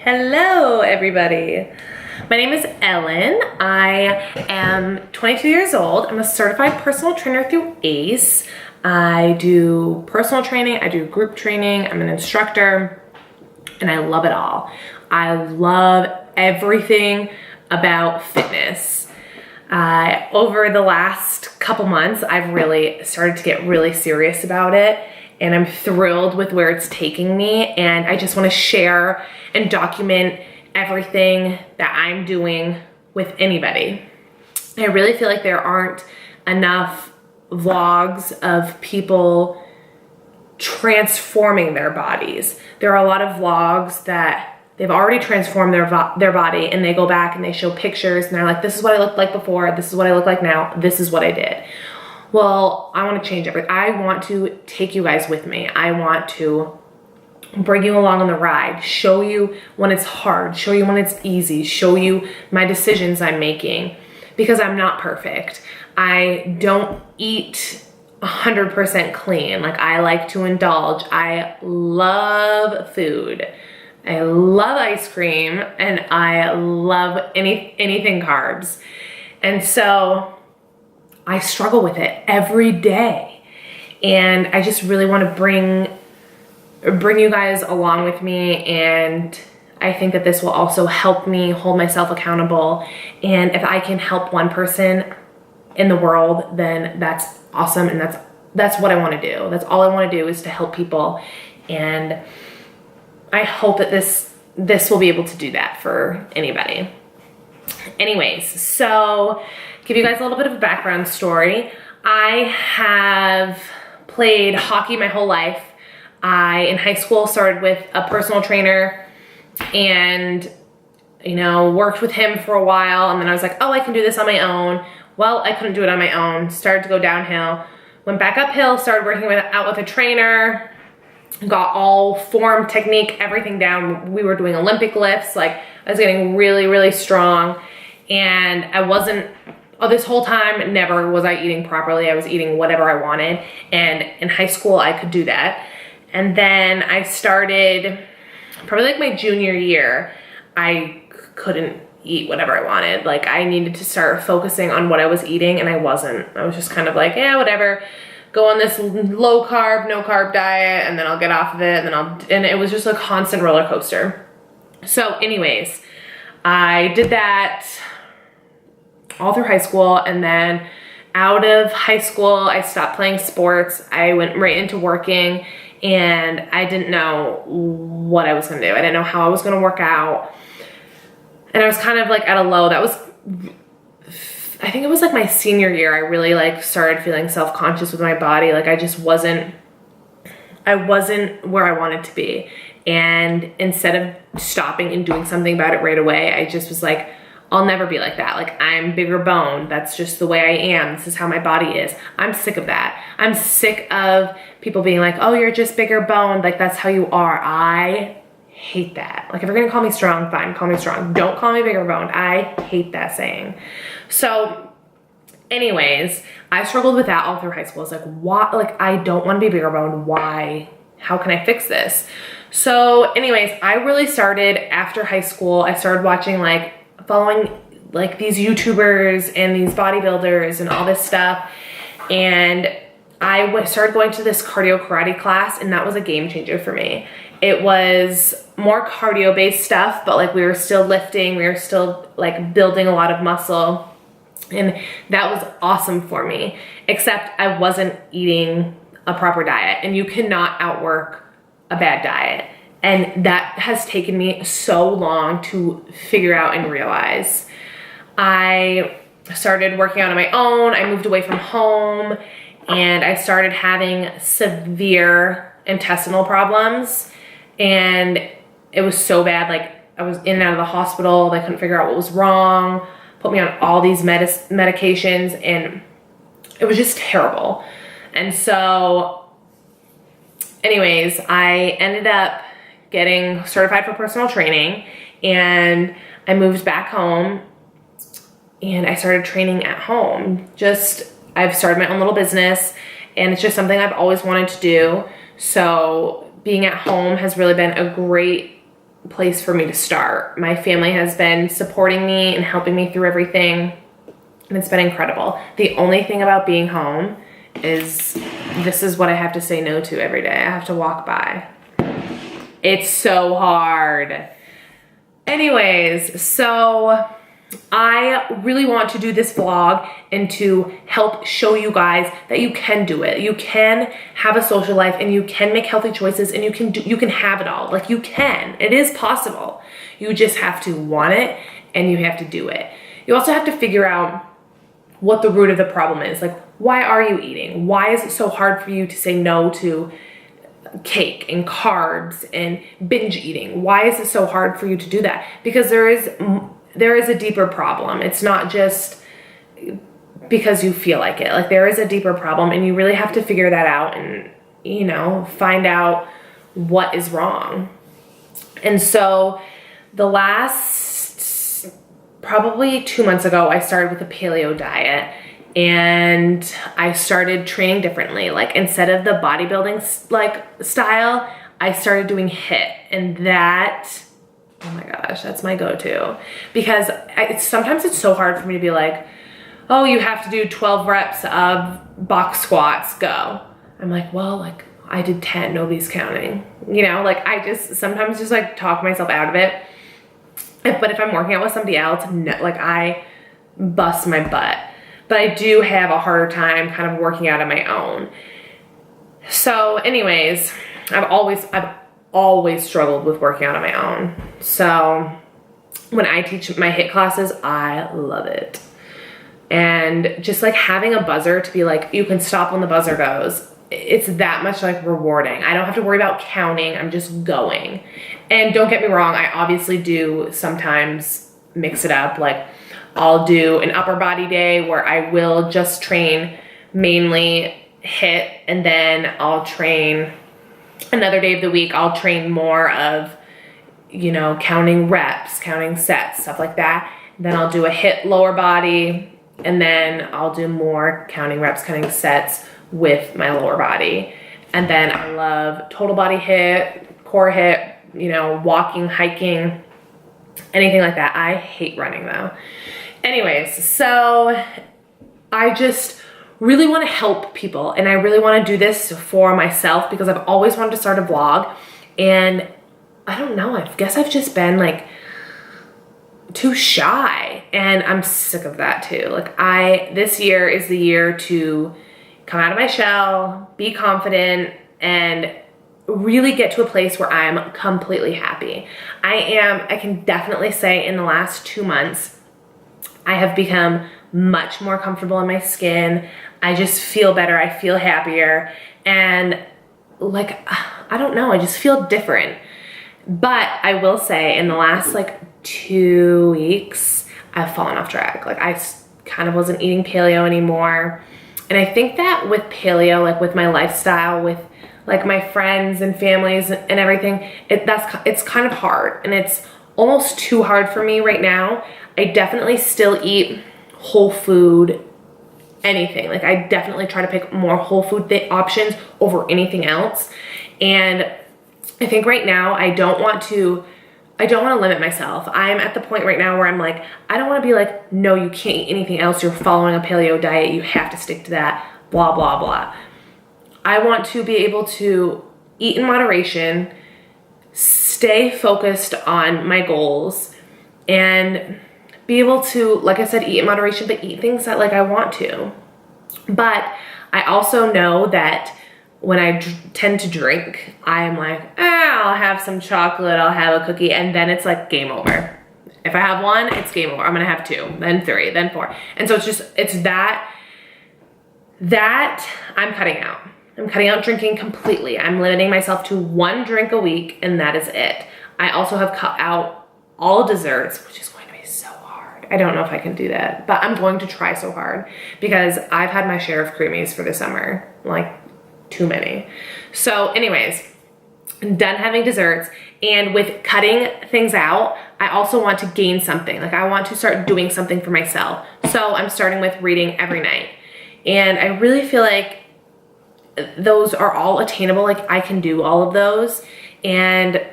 Hello, everybody. My name is Ellen. I am 22 years old. I'm a certified personal trainer through ACE. I do personal training, I do group training, I'm an instructor, and I love it all. I love everything about fitness. Over the last couple months, I've really started to get really serious about it, and I'm thrilled with where it's taking me, and I just want to share and document everything that I'm doing with anybody. I really feel like there aren't enough vlogs of people transforming their bodies. There are a lot of vlogs that they've already transformed their body, and they go back and they show pictures and they're like, this is what I looked like before, this is what I look like now, this is what I did. Well, I want to change everything. I want to take you guys with me. I want to bring you along on the ride, show you when it's hard, show you when it's easy, show you my decisions I'm making, because I'm not perfect. I don't eat 100% clean. Like, I like to indulge. I love food. I love ice cream, and I love anything carbs. And so I struggle with it every day. And I just really want to bring you guys along with me, and I think that this will also help me hold myself accountable. And if I can help one person in the world, then that's awesome, and that's what I want to do. That's all I want to do, is to help people, and I hope that this will be able to do that for anybody. Anyways, so give you guys a little bit of a background story. I have played hockey my whole life. I, in high school, started with a personal trainer and, worked with him for a while. And then I was like, oh, I can do this on my own. Well, I couldn't do it on my own. Started to go downhill. Went back uphill, started working out with a trainer. Got all form, technique, everything down. We were doing Olympic lifts. Like, I was getting really, really strong. And I wasn't, this whole time, never was I eating properly. I was eating whatever I wanted. And in high school, I could do that. And then I started, probably like my junior year, I couldn't eat whatever I wanted. Like, I needed to start focusing on what I was eating, and I wasn't. I was just kind of like, yeah, whatever. Go on this low carb, no carb diet, and then I'll get off of it, and it was just a constant roller coaster. So anyways, I did that all through high school, and then out of high school, I stopped playing sports. I went right into working, and I didn't know what I was gonna do. I didn't know how I was gonna work out. And I was kind of like at a low. That was, I think it was like my senior year. I really like started feeling self-conscious with my body. Like, I wasn't where I wanted to be. And instead of stopping and doing something about it right away, I just was like, I'll never be like that. Like, I'm bigger boned. That's just the way I am. This is how my body is. I'm sick of that. I'm sick of people being like, oh, you're just bigger boned. Like, that's how you are. I hate that. Like, if you're gonna call me strong, fine, call me strong. Don't call me bigger boned. I hate that saying. So anyways, I struggled with that all through high school. I was like, why? Like, I don't want to be bigger boned. Why? How can I fix this? So anyways, I really started after high school. I started watching, following these YouTubers and these bodybuilders and all this stuff. And I started going to this cardio karate class, and that was a game changer for me. It was more cardio based stuff, but we were still lifting, we were still building a lot of muscle. And that was awesome for me, except I wasn't eating a proper diet, and you cannot outwork a bad diet. And that has taken me so long to figure out and realize. I started working out on my own. I moved away from home, and I started having severe intestinal problems. And it was so bad. I was in and out of the hospital. They couldn't figure out what was wrong, put me on all these medications, and it was just terrible. And so anyways, I ended up getting certified for personal training, and I moved back home, and I started training at home. I've started my own little business, and it's just something I've always wanted to do. So being at home has really been a great place for me to start. My family has been supporting me and helping me through everything, and it's been incredible. The only thing about being home is this is what I have to say no to every day. I have to walk by. It's so hard. Anyways, so I really want to do this vlog and to help show you guys that you can do it. You can have a social life and you can make healthy choices and you can have it all. Like, you can. It is possible. You just have to want it and you have to do it. You also have to figure out what the root of the problem is. Like, why are you eating? Why is it so hard for you to say no to cake and carbs and binge eating? Why is it so hard for you to do that? Because there is a deeper problem. It's not just because you feel like it. Like, there is a deeper problem and you really have to figure that out and, you know, find out what is wrong. And so the last, probably 2 months ago, I started with a paleo diet and I started training differently. Like, instead of the bodybuilding like style, I started doing HIIT, and that, oh my gosh, that's my go-to. Because sometimes it's so hard for me to be like, oh, you have to do 12 reps of box squats, go. I'm like, well, like, I did 10, nobody's counting. You know, like, I just sometimes just like talk myself out of it. But if I'm working out with somebody else, like, I bust my butt. But I do have a harder time kind of working out on my own. So anyways, I've always struggled with working out on my own. So when I teach my HIIT classes, I love it. And just like having a buzzer to be like, you can stop when the buzzer goes, it's that much like rewarding. I don't have to worry about counting, I'm just going. And don't get me wrong, I obviously do sometimes mix it up. Like, I'll do an upper body day where I will just train mainly HIIT, and then I'll train another day of the week, I'll train more of, you know, counting reps, counting sets, stuff like that. Then I'll do a HIIT lower body, and then I'll do more counting reps, counting sets with my lower body. And then I love total body HIIT, core HIIT, you know, walking, hiking, anything like that. I hate running though. Anyways, so I just really want to help people, and I really want to do this for myself because I've always wanted to start a vlog, and I don't know, I guess I've just been like too shy, and I'm sick of that too. Like, this year is the year to come out of my shell, be confident, and really get to a place where I'm completely happy. I can definitely say in the last 2 months, I have become much more comfortable in my skin. I just feel better, I feel happier, and like, I don't know, I just feel different. But I will say in the last like 2 weeks, I've fallen off track. Like, I kind of wasn't eating paleo anymore. And I think that with paleo, like with my lifestyle, with like my friends and families and everything, it's kind of hard, and it's almost too hard for me right now. I definitely still eat whole food, anything. Like, I definitely try to pick more whole food options over anything else. And I think right now I don't want to limit myself. I'm at the point right now where I'm like, I don't want to be like, no, you can't eat anything else. You're following a paleo diet. You have to stick to that, blah, blah, blah. I want to be able to eat in moderation, stay focused on my goals, and be able to, like I said, eat in moderation, but eat things that like I want to. But I also know that when I tend to drink, I'm like, I'll have some chocolate, I'll have a cookie, and then it's like game over. If I have one, it's game over. I'm gonna have 2, then 3, then 4. And so it's that I'm cutting out. I'm cutting out drinking completely. I'm limiting myself to 1 drink a week, and that is it. I also have cut out all desserts, which is going to be so hard. I don't know if I can do that, but I'm going to try so hard because I've had my share of creamies for the summer, like too many. So anyways, I'm done having desserts, and with cutting things out, I also want to gain something. Like, I want to start doing something for myself. So I'm starting with reading every night, and I really feel like those are all attainable. Like, I can do all of those, and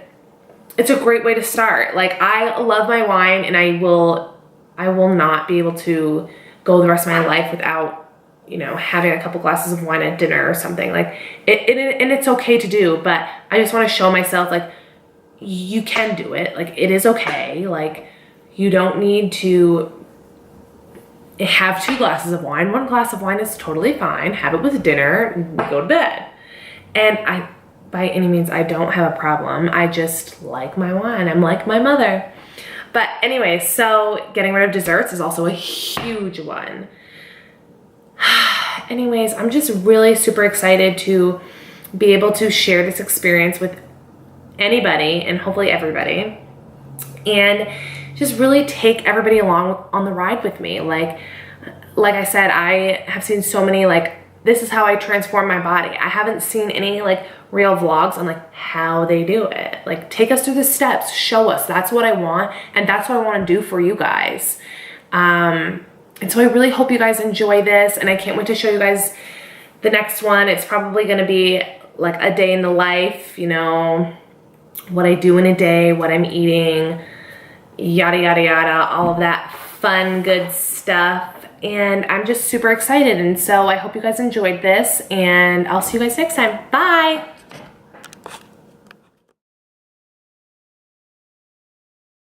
it's a great way to start. Like, I love my wine, and I will not be able to go the rest of my life without, you know, having a couple glasses of wine at dinner or something. Like, and it's okay to do, but I just want to show myself, like, you can do it. Like, it is okay. Like, you don't need to have 2 glasses of wine. 1 glass of wine is totally fine. Have it with dinner and go to bed. And by any means, I don't have a problem. I just like my wine. I'm like my mother. But anyway, so getting rid of desserts is also a huge one. Anyways, I'm just really super excited to be able to share this experience with anybody and hopefully everybody, and just really take everybody along on the ride with me. Like I said, I have seen so many, like, this is how I transform my body. I haven't seen any like real vlogs on like how they do it. Like, take us through the steps, show us. That's what I want, and that's what I want to do for you guys. And so I really hope you guys enjoy this, and I can't wait to show you guys the next one. It's probably going to be like a day in the life, you know, what I do in a day, what I'm eating, yada, yada, yada, all of that fun, good stuff. And I'm just super excited. And so I hope you guys enjoyed this, and I'll see you guys next time. Bye.